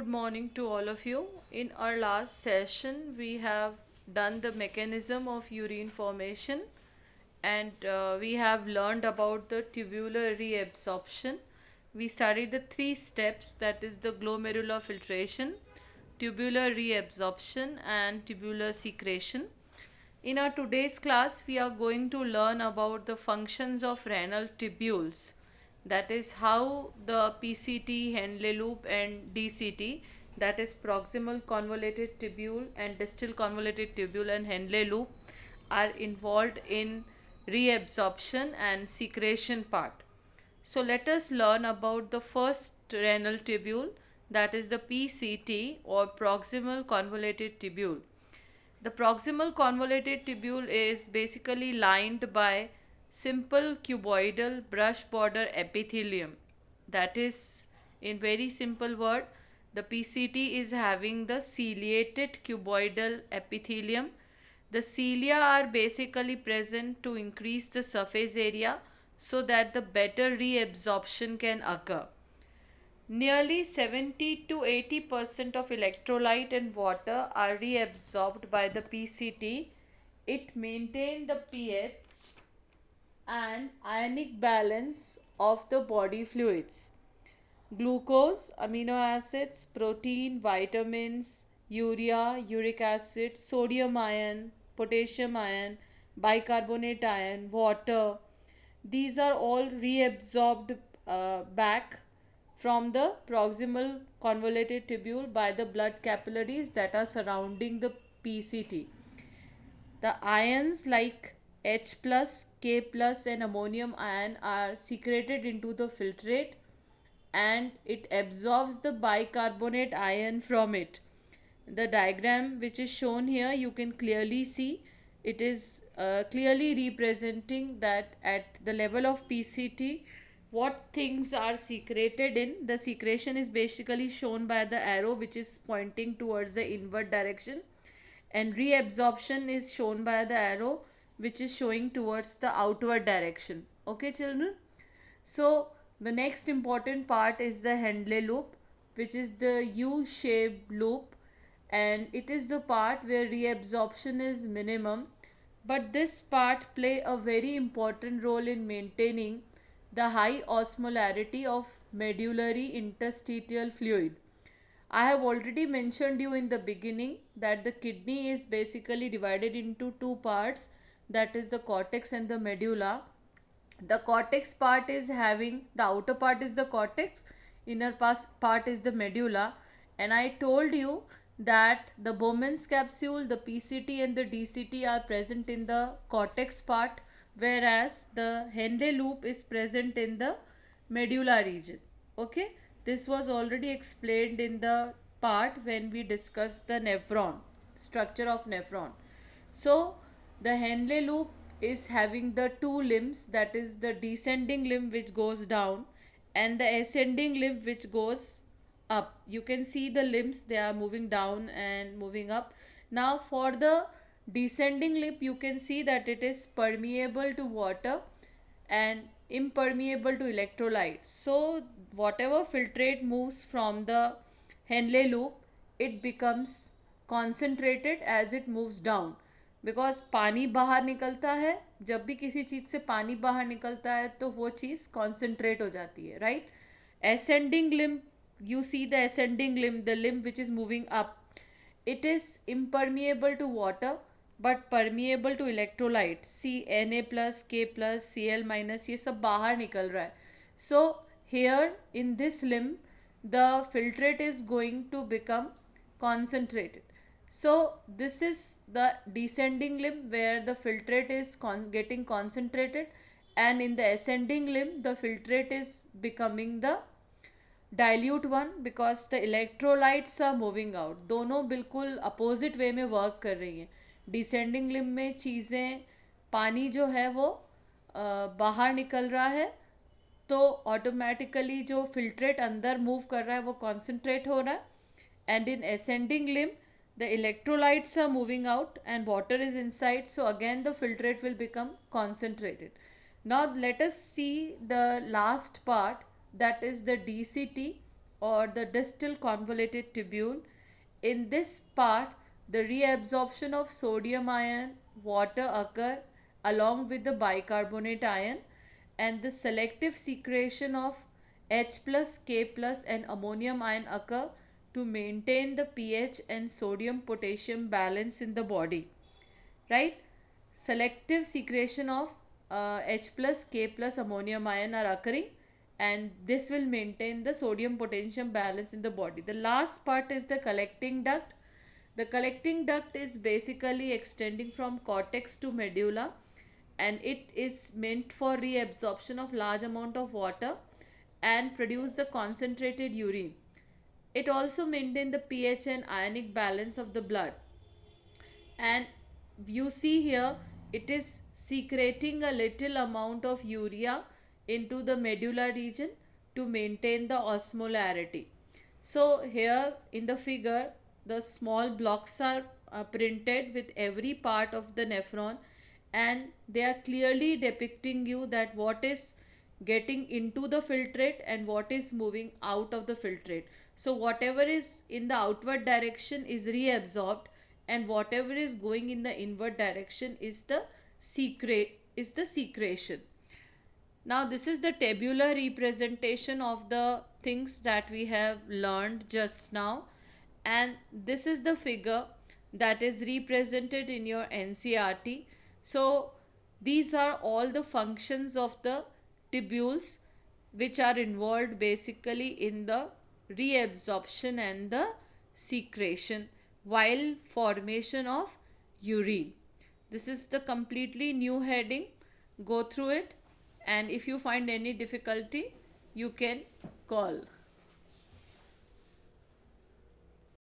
good morning to all of you. In our last session, we have done the mechanism of urine formation and we have learned about the tubular reabsorption. We studied the three steps, that is the glomerular filtration, tubular reabsorption, and tubular secretion. In our today's class, we are going to learn about the functions of renal tubules. That is how the PCT, Henle loop, and DCT, that is proximal convoluted tubule and distal convoluted tubule and Henle loop, are involved in reabsorption and secretion part. So let us learn about the first renal tubule, that is the PCT or proximal convoluted tubule. The proximal convoluted tubule is basically lined by simple cuboidal brush border epithelium. That is, in very simple word, the PCT is having the ciliated cuboidal epithelium. The cilia are basically present to increase the surface area so that the better reabsorption can occur. Nearly 70 to 80% of electrolyte and water are reabsorbed by the PCT. It maintains the pH and ionic balance of the body fluids. Glucose, amino acids, protein, vitamins, urea, uric acid, sodium ion, potassium ion, bicarbonate ion, water. These are all reabsorbed back from the proximal convoluted tubule by the blood capillaries that are surrounding the PCT. The ions like H plus, K plus, and ammonium ion are secreted into the filtrate and it absorbs the bicarbonate ion from it. The diagram which is shown here, you can clearly see it is clearly representing that at the level of PCT what things are secreted in. The secretion is basically shown by the arrow which is pointing towards the inward direction, and reabsorption is shown by the arrow which is showing towards the outward direction. Okay, children? So the next important part is the Henle loop, which is the U-shaped loop, and it is the part where reabsorption is minimum, but this part play a very important role in maintaining the high osmolarity of medullary interstitial fluid. I have already mentioned you in the beginning that the kidney is basically divided into two parts, that is the cortex and the medulla. The cortex part is having, the outer part is the cortex, inner part is the medulla, and I told you that the Bowman's capsule, the PCT and the DCT are present in the cortex part, whereas the Henle loop is present in the medulla region. Okay, this was already explained in the part when we discussed the nephron, structure of nephron. So the Henle loop is having the two limbs, that is the descending limb which goes down and the ascending limb which goes up. You can see the limbs, they are moving down and moving up. Now for the descending limb, you can see that it is permeable to water and impermeable to electrolytes. So whatever filtrate moves from the Henle loop, it becomes concentrated as it moves down, because पानी बाहर निकलता है, जब भी किसी चीज़ से पानी बाहर निकलता है तो वो चीज़ कॉन्सेंट्रेट हो जाती है, right. Ascending limb, you see the ascending limb, the limb which is moving up, it is impermeable to water but permeable to electrolyte. See Na plus, K plus, Cl minus, ये सब बाहर निकल रहा है. So here in this limb the filtrate is going to become concentrated. So this is the descending limb where the filtrate is getting concentrated, and in the ascending limb the filtrate is becoming the dilute one because the electrolytes are moving out. दोनों बिल्कुल opposite way में work कर रही हैं. Descending limb में चीज़ें, पानी जो है वो बाहर निकल रहा है, तो ऑटोमेटिकली जो फिल्ट्रेट अंदर मूव कर रहा है वो कॉन्सेंट्रेट हो रहा है. And in ascending limb the electrolytes are moving out and water is inside, so again the filtrate will become concentrated. Now let us see the last part, that is the DCT or the distal convoluted tubule. In this part, the reabsorption of sodium ion, water occur along with the bicarbonate ion, and the selective secretion of H plus, K plus and ammonium ion occur to maintain the pH and sodium potassium balance in the body, right? Selective secretion of H plus, K plus ammonium ion are occurring, and this will maintain the sodium potassium balance in the body. The last part is the collecting duct. The collecting duct is basically extending from cortex to medulla, and it is meant for reabsorption of large amount of water and produce the concentrated urine. It also maintain the pH and ionic balance of the blood. And you see here, it is secreting a little amount of urea into the medulla region to maintain the osmolarity. So here in the figure, the small blocks are printed with every part of the nephron, and they are clearly depicting you that what is getting into the filtrate and what is moving out of the filtrate. So whatever is in the outward direction is reabsorbed, and whatever is going in the inward direction is the secretion. Now this is the tabular representation of the things that we have learned just now, and this is the figure that is represented in your NCERT. So these are all the functions of the tubules which are involved basically in the reabsorption and the secretion while formation of urine. This is the completely new heading. Go through it, and if you find any difficulty, you can call.